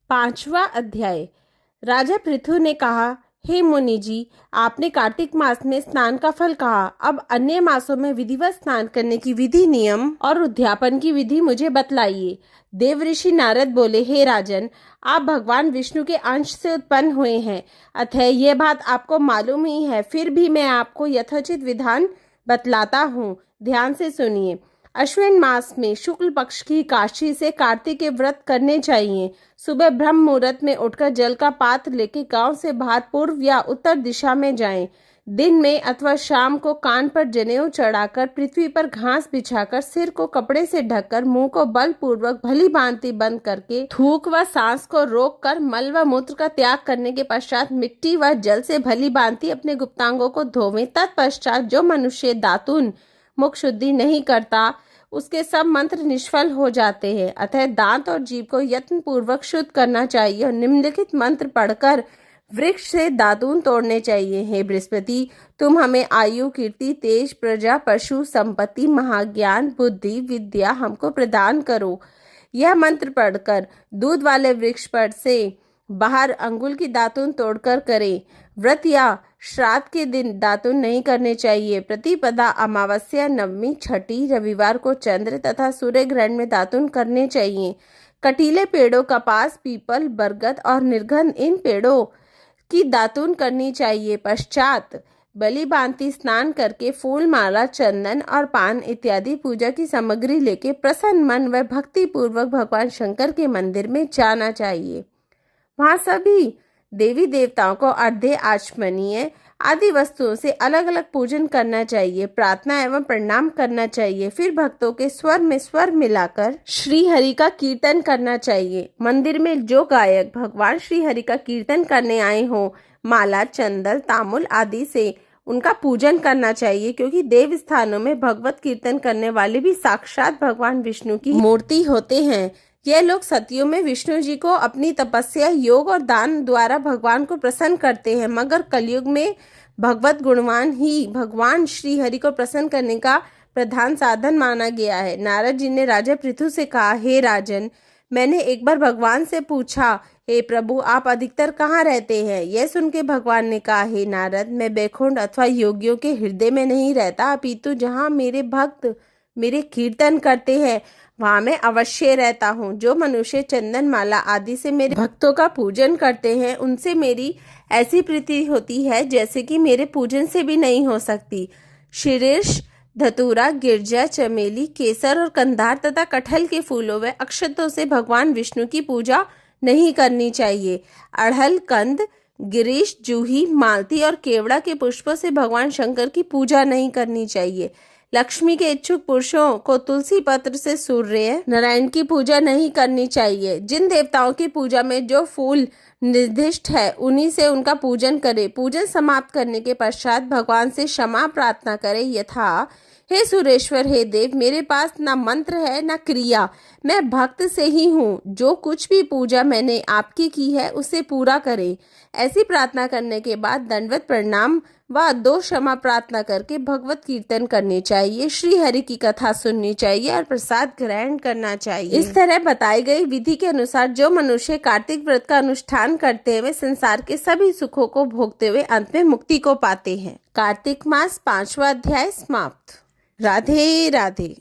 5वां अध्याय। राजा पृथु ने कहा, हे मुनि जी, आपने कार्तिक मास में स्नान का फल कहा। अब अन्य मासों में विधिवत स्नान करने की विधि, नियम और उद्यापन की विधि मुझे बतलाइए। देव ऋषि नारद बोले, हे राजन, आप भगवान विष्णु के अंश से उत्पन्न हुए हैं, अतः यह बात आपको मालूम ही है। फिर भी मैं आपको यथोचित विधान बतलाता हूँ, ध्यान से सुनिए। अश्विन मास में शुक्ल पक्ष की एकादशी से कार्तिक के व्रत करने चाहिए। सुबह ब्रह्म मुहूर्त में उठकर जल का पात्र लेके गांव से बाहर पूर्व या उत्तर दिशा में जाएं। दिन में अथवा शाम को कान पर जनेऊ चढ़ाकर, पृथ्वी पर घास बिछाकर, सिर को कपड़े से ढककर, मुंह को बलपूर्वक भली भांति बंद करके, थूक व सांस को रोककर, मल व मूत्र का त्याग करने के पश्चात मिट्टी व जल से भली भांति अपने गुप्तांगों को धोवें। तत्पश्चात जो मनुष्य दातुन मुख शुद्धि नहीं करता, उसके सब मंत्र निष्फल हो जाते हैं। अतः दांत और जीभ को यत्न पूर्वक शुद्ध करना चाहिए और निम्नलिखित मंत्र पढ़कर वृक्ष से दातून तोड़ने चाहिए। हे बृहस्पति, तुम हमें आयु, कीर्ति, तेज, प्रजा, पशु, संपत्ति, महाज्ञान, बुद्धि, विद्या हमको प्रदान करो। यह मंत्र पढ़कर दूध वाले वृक्ष पर से बाहर अंगुल की दातून तोड़कर करें। व्रत या श्राद्ध के दिन दातुन नहीं करने चाहिए। प्रतिपदा, अमावस्या, नवमी, छठी, रविवार को चंद्र तथा सूर्य ग्रहण में दातुन करने चाहिए। कटीले पेड़ों, कपास, पीपल, बरगद और निर्घन, इन पेड़ों की दातुन करनी चाहिए। पश्चात बलि भांति स्नान करके फूल, माला, चंदन और पान इत्यादि पूजा की सामग्री लेके प्रसन्न मन व भक्ति पूर्वक भगवान शंकर के मंदिर में जाना चाहिए। वहाँ सभी देवी देवताओं को अर्घ्य, आचमनीय आदि वस्तुओं से अलग अलग पूजन करना चाहिए। प्रार्थना एवं प्रणाम करना चाहिए। फिर भक्तों के स्वर में स्वर मिलाकर श्री हरि का कीर्तन करना चाहिए। मंदिर में जो गायक भगवान श्री हरि का कीर्तन करने आए हों, माला, चंदन, तांबुल आदि से उनका पूजन करना चाहिए, क्योंकि देव स्थानों में भगवत कीर्तन करने वाले भी साक्षात भगवान विष्णु की मूर्ति होते हैं। यह लोग सतयुग में विष्णु जी को अपनी तपस्या, योग और दान द्वारा भगवान को प्रसन्न करते हैं, मगर कलयुग में भगवत गुणवान ही भगवान श्री हरि को प्रसन्न करने का प्रधान साधन माना गया है। नारद जी ने राजा पृथु से कहा, हे राजन, मैंने एक बार भगवान से पूछा, हे प्रभु, आप अधिकतर कहाँ रहते हैं? यह सुन के भगवान ने कहा, हे नारद, मैं बैकुंठ अथवा योगियों के हृदय में नहीं रहता, अपितु जहाँ मेरे भक्त मेरे कीर्तन करते हैं वहां मैं अवश्य रहता हूँ। जो मनुष्य चंदन, माला आदि से मेरे भक्तों का पूजन करते हैं, उनसे मेरी ऐसी प्रीति होती है जैसे कि मेरे पूजन से भी नहीं हो सकती। शीर्ष, धतूरा, गिरजा, चमेली, केसर और कंधार तथा कटहल के फूलों व अक्षतों से भगवान विष्णु की पूजा नहीं करनी चाहिए। अड़हल, कंद, गिरीश, जूही, मालती और केवड़ा के पुष्पों से भगवान शंकर की पूजा नहीं करनी चाहिए। लक्ष्मी के इच्छुक पुरुषों को तुलसी पत्र से सूर्य नारायण की पूजा नहीं करनी चाहिए। जिन देवताओं की पूजा में जो फूल निर्दिष्ट है, उन्हीं से उनका पूजन करें। पूजन समाप्त करने के पश्चात भगवान से क्षमा प्रार्थना करें, यथा, हे सुरेश्वर, हे देव, मेरे पास न मंत्र है न क्रिया, मैं भक्त से ही हूँ। जो कुछ भी पूजा मैंने आपकी की है उसे पूरा करें। ऐसी प्रार्थना करने के बाद दंडवत प्रणाम व 2 क्षमा प्रार्थना करके भगवत कीर्तन करनी चाहिए, श्री हरि की कथा सुननी चाहिए और प्रसाद ग्रहण करना चाहिए। इस तरह बताई गई विधि के अनुसार जो मनुष्य कार्तिक व्रत का अनुष्ठान करते हैं, वे संसार के सभी सुखों को भोगते हुए अंत में मुक्ति को पाते हैं। कार्तिक मास 5वां अध्याय समाप्त। राधे राधे।